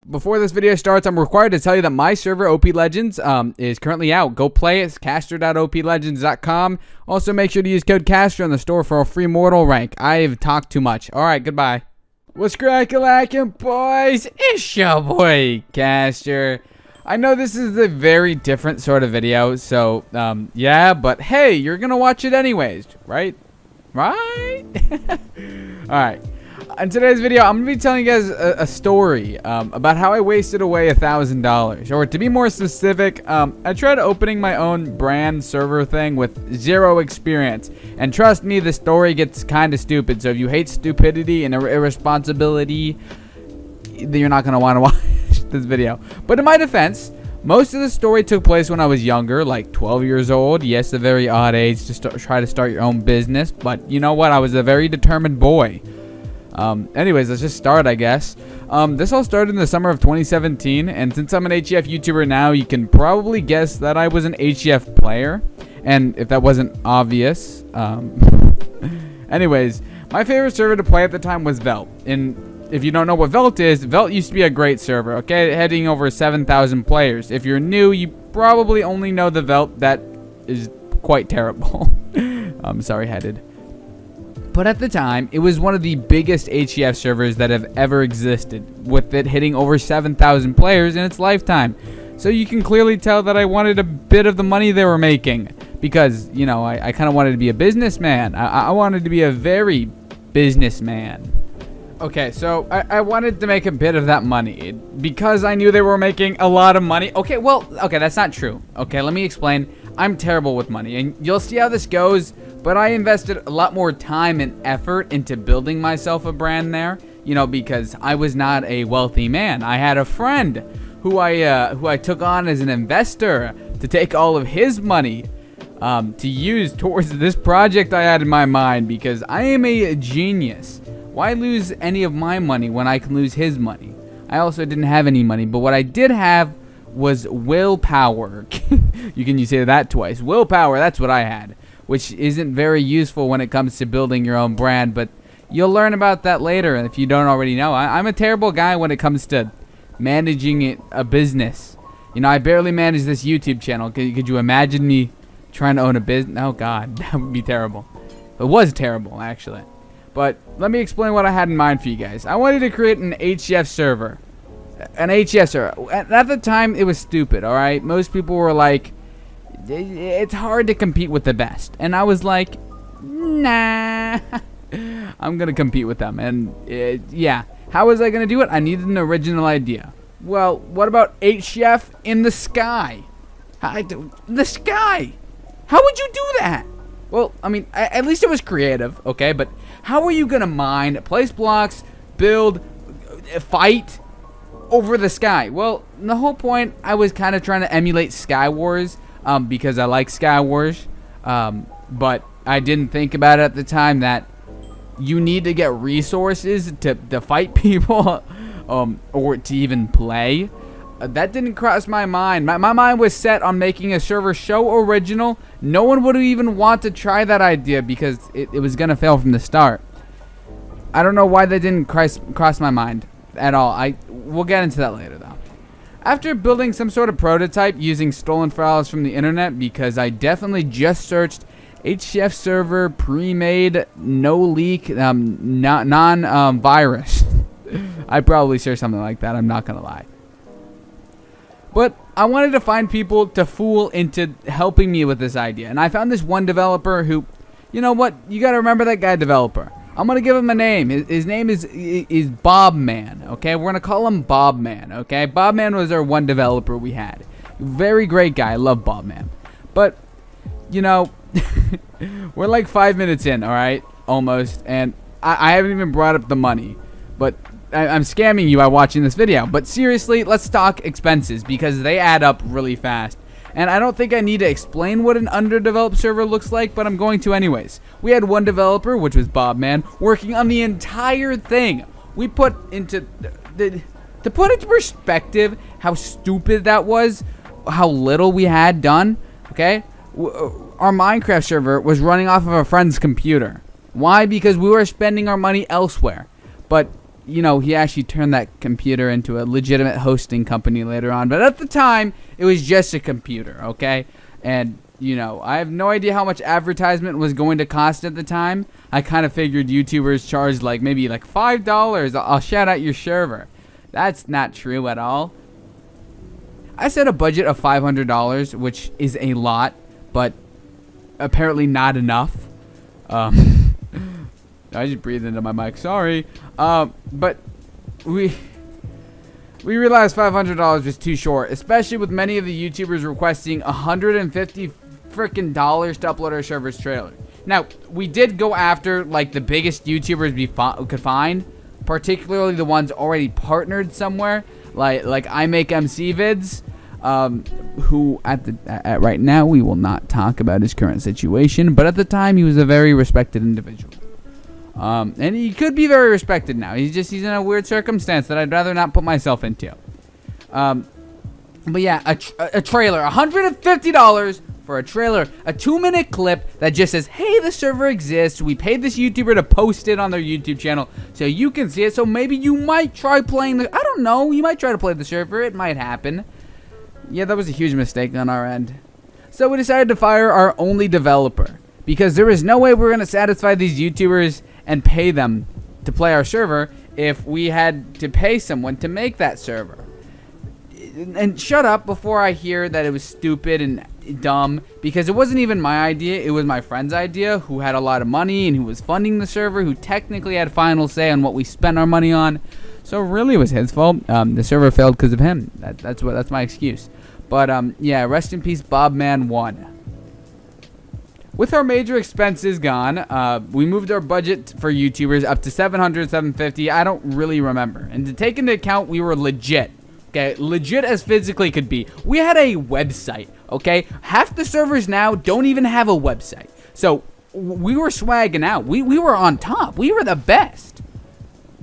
Before this video starts, I'm required to tell you that my server, OP Legends, is currently out. Go play it. It's caster.oplegends.com. Also, make sure to use code CASTER in the store for a free mortal rank. I've talked too much. Alright, goodbye. What's crackin', boys? It's your boy, Caster. I know this is a very different sort of video, so, yeah, but hey, you're gonna watch it anyways, right? Right? Alright. In today's video, I'm going to be telling you guys a story about how I wasted away $1,000. Or to be more specific, I tried opening my own brand server thing with zero experience. And trust me, the story gets kind of stupid. So if you hate stupidity and irresponsibility, you're not going to want to watch this video. But in my defense, most of the story took place when I was younger, like 12 years old. Yes, a very odd age to try to start your own business. But you know what? I was a very determined boy. Anyways, let's just start, I guess. This all started in the summer of 2017, and since I'm an HCF YouTuber now, you can probably guess that I was an HCF player, and if that wasn't obvious, anyways, my favorite server to play at the time was Velt, and if you don't know what Velt is, Velt used to be a great server, okay, heading over 7,000 players. If you're new, you probably only know the Velt that is quite terrible. I'm sorry-headed. But at the time, it was one of the biggest HCF servers that have ever existed, with it hitting over 7,000 players in its lifetime. So you can clearly tell that I wanted a bit of the money they were making, because, you know, I kind of wanted to be a businessman. I wanted to be a very businessman. Okay, so I wanted to make a bit of that money, because I knew they were making a lot of money. Okay, well, okay, that's not true. Okay, let me explain. I'm terrible with money, and you'll see how this goes. But I invested a lot more time and effort into building myself a brand there, you know, because I was not a wealthy man. I had a friend who I took on as an investor to take all of his money to use towards this project I had in my mind, because I am a genius. Why lose any of my money when I can lose his money? I also didn't have any money, but what I did have was willpower. You can say that twice. Willpower, that's what I had. Which isn't very useful when it comes to building your own brand, but you'll learn about that later if you don't already know. I'm a terrible guy when it comes to managing a business. You know, I barely manage this YouTube channel. Could you imagine me trying to own a business? Oh, God, that would be terrible. It was terrible, actually. But let me explain what I had in mind for you guys. I wanted to create an HCF server. An HCF server. At the time, it was stupid, all right? Most people were like, it's hard to compete with the best, and I was like, nah, I'm gonna compete with them. And yeah, how was I gonna do it? I needed an original idea. Well, what about HCF in the sky? The sky, how would you do that? Well, I mean, at least it was creative, okay, but how are you gonna mine, place blocks, build, fight over the sky? Well, the whole point, I was kind of trying to emulate Sky Wars, because I like Sky Wars, but I didn't think about it at the time that you need to get resources to fight people, or to even play. That didn't cross my mind. My mind was set on making a server so original, no one would even want to try that idea because it was going to fail from the start. I don't know why that didn't cross my mind at all. We'll get into that later, though. After building some sort of prototype using stolen files from the internet, because I definitely just searched HCF server pre-made, no leak, non-virus. I probably searched something like that, I'm not gonna lie. But I wanted to find people to fool into helping me with this idea, and I found this one developer who, you know what, you gotta remember that guy developer. I'm going to give him a name. His name is Bobman, okay? We're going to call him Bobman, okay? Bobman was our one developer we had. Very great guy. I love Bobman. But, you know, we're like 5 minutes in, all right? Almost. And I haven't even brought up the money. But I'm scamming you by watching this video. But seriously, let's talk expenses because they add up really fast. And I don't think I need to explain what an underdeveloped server looks like, but I'm going to anyways. We had one developer, which was Bobman, working on the entire thing. We put into... to put into perspective how stupid that was, how little we had done, okay? Our Minecraft server was running off of a friend's computer. Why? Because we were spending our money elsewhere. But you know, he actually turned that computer into a legitimate hosting company later on. But at the time, it was just a computer, okay? And, you know, I have no idea how much advertisement was going to cost at the time. I kind of figured YouTubers charged like maybe like $5. I'll shout out your server. That's not true at all. I set a budget of $500, which is a lot, but apparently not enough. I just breathed into my mic. Sorry. But we realized $500 was too short, especially with many of the YouTubers requesting $150 freaking dollars to upload our server's trailer. Now, we did go after like the biggest YouTubers we could find, particularly the ones already partnered somewhere, like I Make MC Vids, who at right now we will not talk about his current situation, but at the time he was a very respected individual. And he could be very respected now. He's in a weird circumstance that I'd rather not put myself into. But yeah, a trailer, $150 for a trailer, a 2-minute clip that just says, hey, the server exists. We paid this YouTuber to post it on their YouTube channel so you can see it. So maybe you might try playing I don't know. You might try to play the server. It might happen. Yeah, that was a huge mistake on our end. So we decided to fire our only developer because there is no way we're going to satisfy these YouTubers and pay them to play our server if we had to pay someone to make that server. And shut up before I hear that it was stupid and dumb, because it wasn't even my idea. It was my friend's idea, who had a lot of money and who was funding the server, who technically had final say on what we spent our money on. So really it was his fault. The server failed because of him. That's my excuse. But yeah, rest in peace, Bobman1. With our major expenses gone, we moved our budget for YouTubers up to $700, $750. I don't really remember. And to take into account, we were legit. Okay, legit as physically could be. We had a website, okay? Half the servers now don't even have a website. So we were swagging out. We were on top. We were the best.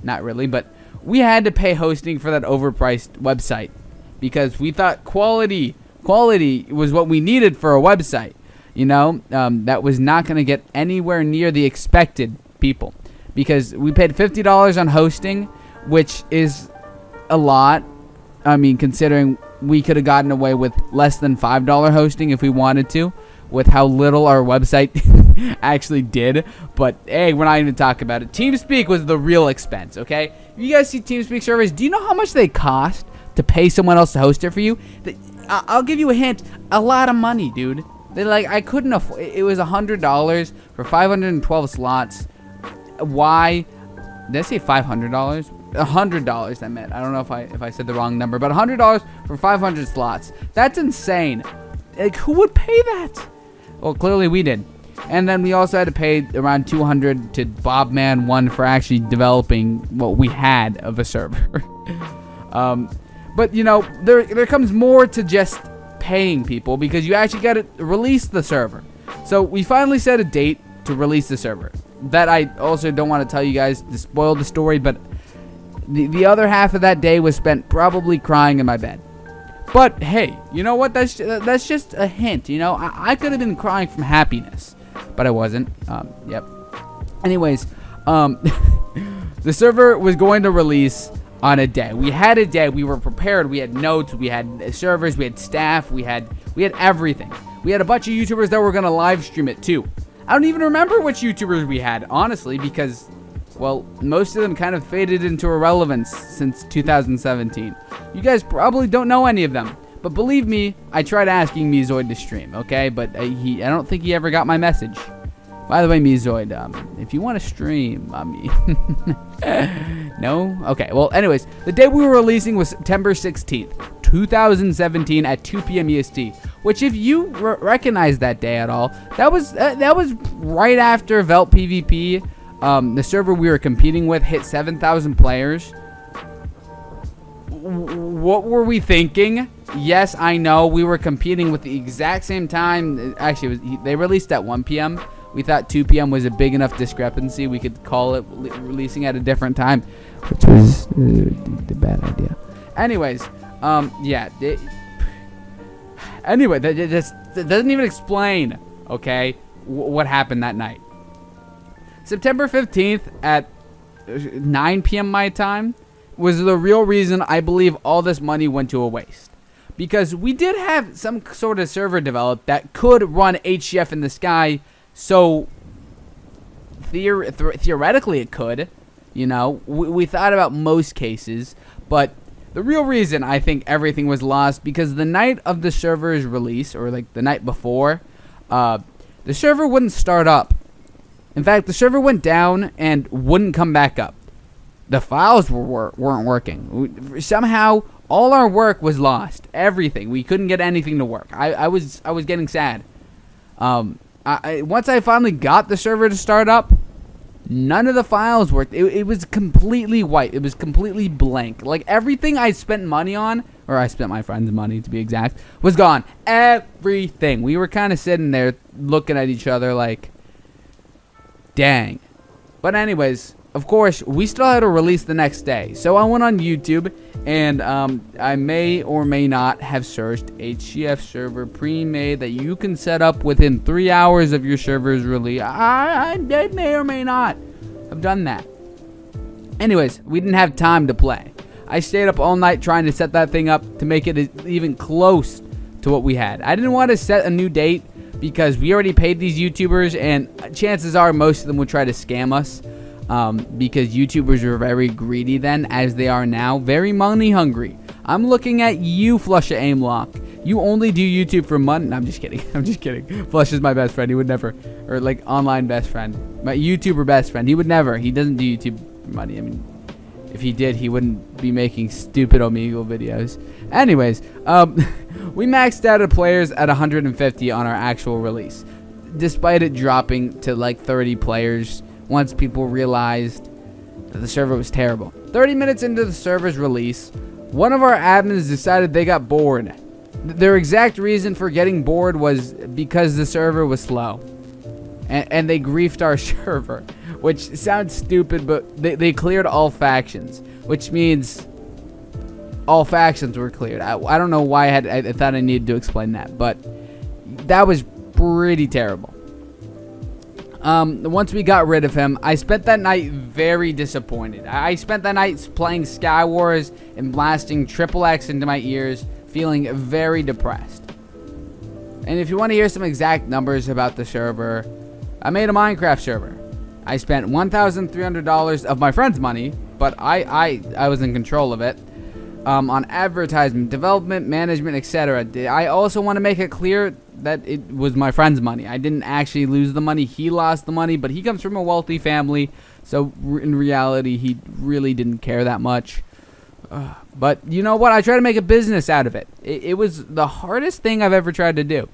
Not really, but we had to pay hosting for that overpriced website because we thought quality was what we needed for a website. You know, that was not going to get anywhere near the expected people because we paid $50 on hosting, which is a lot. I mean, considering we could have gotten away with less than $5 hosting if we wanted to, with how little our website actually did. But hey, we're not even talking about it. TeamSpeak was the real expense, okay? If you guys see TeamSpeak servers, do you know how much they cost to pay someone else to host it for you? I'll give you a hint. A lot of money, dude. They're like, I couldn't afford. It was $100 for 512 slots. Why? Did I say $500? $100 I meant. I don't know if I said the wrong number, but $100 for 500 slots. That's insane. Like, who would pay that? Well, clearly we did. And then we also had to pay around $200 to Bobman1 for actually developing what we had of a server. But you know, there comes more to just paying people because you actually got to release the server. So we finally set a date to release the server. That I also don't want to tell you guys to spoil the story, but the other half of that day was spent probably crying in my bed. But hey, you know what? That's just a hint. You know, I could have been crying from happiness, but I wasn't. Yep. Anyways, the server was going to release on a day. We had a day. We were prepared. We had notes. We had servers. We had staff. We had everything. We had a bunch of YouTubers that were gonna live stream it too. I don't even remember which YouTubers we had, honestly, because, well, most of them kind of faded into irrelevance since 2017. You guys probably don't know any of them, but believe me, I tried asking Mezoid to stream, okay? But I don't think he ever got my message. By the way, Mezoid, if you want to stream, I mean, no? Okay, well, anyways, the day we were releasing was September 16th, 2017 at 2 p.m. EST, which if you recognize that day at all, that was right after Velt PvP. The server we were competing with hit 7,000 players. What were we thinking? Yes, I know. We were competing with the exact same time. Actually, they released at 1 p.m. We thought 2 p.m. was a big enough discrepancy. We could call it releasing at a different time, which was a bad idea. Anyways, yeah. Anyway, that doesn't even explain, okay, what happened that night. September 15th at 9 p.m. my time, was the real reason I believe all this money went to a waste. Because we did have some sort of server developed that could run HCF in the sky, so theoretically it could. You know, we thought about most cases, but the real reason I think everything was lost, because the night of the server's release, or like the night before, the server wouldn't start up. In fact, the server went down and wouldn't come back up. The files weren't working. Somehow, all our work was lost. Everything. We couldn't get anything to work. I was getting sad. Once I finally got the server to start up, none of the files worked. It was completely white. It was completely blank. Like, everything I spent money on, or I spent my friend's money to be exact, was gone. Everything. We were kind of sitting there looking at each other like, dang. But anyways, of course, we still had to release the next day. So I went on YouTube, and I may or may not have searched HCF server pre-made that you can set up within 3 hours of your server's release. I may or may not have done that. Anyways, we didn't have time to play. I stayed up all night trying to set that thing up to make it even close to what we had. I didn't want to set a new date because we already paid these YouTubers, and chances are most of them would try to scam us. Because YouTubers were very greedy then, as they are now, very money hungry. I'm looking at you, Flusha Aimlock. You only do YouTube for money. No, I'm just kidding. I'm just kidding. Flush is my best friend. He would never, or like online best friend, my YouTuber best friend. He would never. He doesn't do YouTube for money. I mean, if he did, he wouldn't be making stupid Omegle videos. Anyways, we maxed out the players at 150 on our actual release, despite it dropping to like 30 players. Once people realized that the server was terrible. 30 minutes into the server's release, one of our admins decided they got bored. Their exact reason for getting bored was because the server was slow. And they griefed our server, which sounds stupid, but they cleared all factions, which means all factions were cleared. I don't know why I thought I needed to explain that, but that was pretty terrible. Once we got rid of him, I spent that night very disappointed. I spent that night playing Sky Wars and blasting XXX into my ears, feeling very depressed. And if you want to hear some exact numbers about the server, I made a Minecraft server. I spent $1,300 of my friend's money, but I was in control of it, on advertisement, development, management, etc. I also want to make it clear that it was my friend's money. I didn't actually lose the money. He lost the money, but he comes from a wealthy family, so in reality, he really didn't care that much. But you know what? I tried to make a business out of it. It was the hardest thing I've ever tried to do.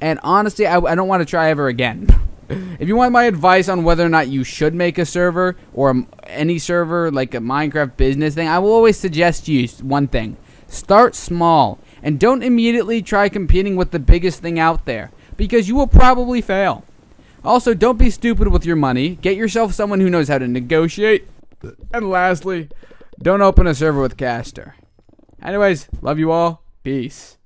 And honestly, I don't want to try ever again. If you want my advice on whether or not you should make a server, or any server, like a Minecraft business thing, I will always suggest you one thing. Start small, and don't immediately try competing with the biggest thing out there, because you will probably fail. Also, don't be stupid with your money. Get yourself someone who knows how to negotiate. And lastly, don't open a server with Caster. Anyways, love you all. Peace.